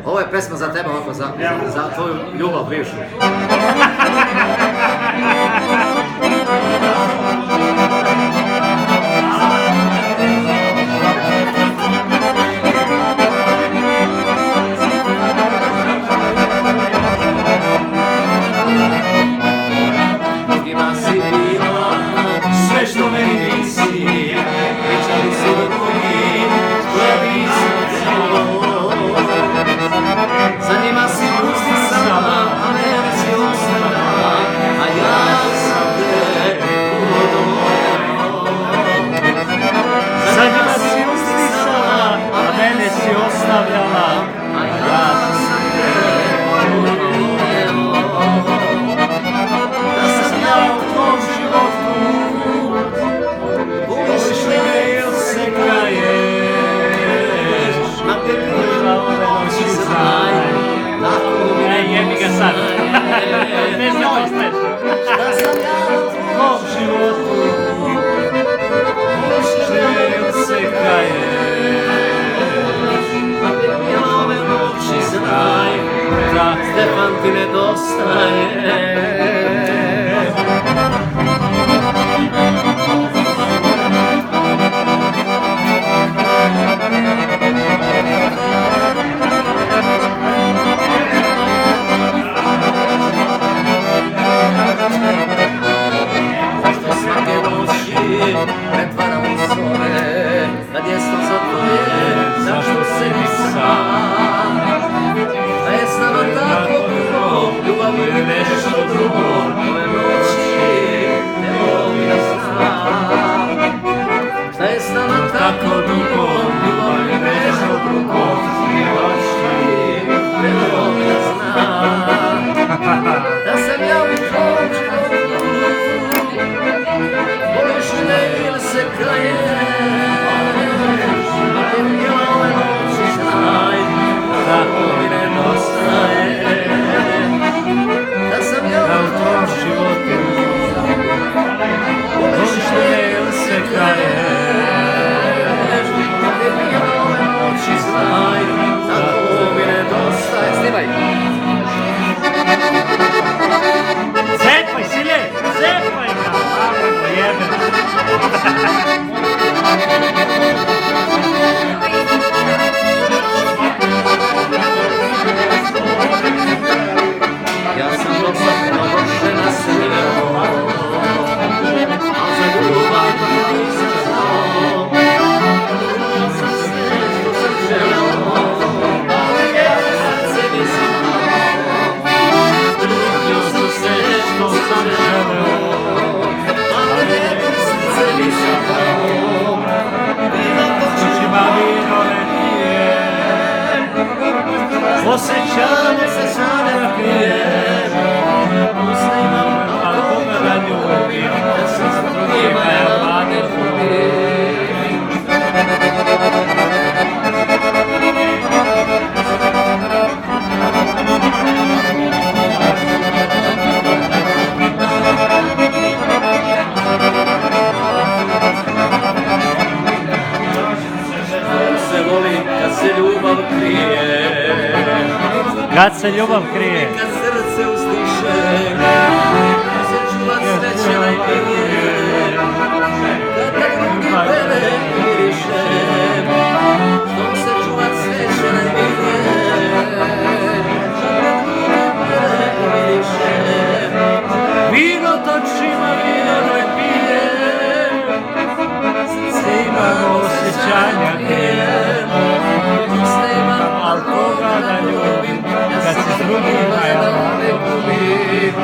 Ovo je pesma za tebe, ovako, za tvoju ljubav bivšu. Sve što meni nisi, pričali su drugi, prvi za njima si ustisala, a mene si ostavljala, a ja sam te uvodovao. za njima si ustisala, a mene si ostavljala, a ja sam te uvodovao. Da sam ja u tvom životu, voliš me ili se kaješ, a te prva ove noći znaj. Jebi ga sad, ne znam ostaješ. Šta sam ja u tvom životu, voliš me ili se kaješ, a te ove noći znaj, da Stefan ti nedostaje. Pretvaram u sove, kad je sto za tvoje, zašto se mi sam? Da je s nama tako dugo, ljubav je nešto drugo, ove noći ne mogu da znam. Da je s nama tako dugo, ljubav je nešto drugo, ove noći ne mogu da znam. Da sam ja u tvom životu, voliš me ili se kaješ, a te mila ove noći znaj, tako mi nedostaje. Da sam ja u tvom životu, voliš me ili se kaješ, a te mila ove noći znaj, tako mi nedostaje. Snimaj! Cepaj, sile, cepaj ga, kako jebe. Ja sam dosta prošena svirao, a za ljubav nisam znao. Ljubio sam sve što sam želeo, ali je srce mi znao. Ljubio sam sve što sam želeo, ali je srce mi znao. Vino točima vino ne pije, Osjećanje se sada krije, a koga da ljubim, da sam s drugima ja ne ljubim. Se voli kad se ljubav krije, kad se ljubav krije, kad srce ustiše, kad se čuva sreće najmilije, kad te drugi pere miriše, što se čuva sreće najmilije, kad te drugi pere miriše. vino točima, vino ne pije, srce imamo osjećanja krije, al koga da ljubim, kad se s drugima ja ne ljubim.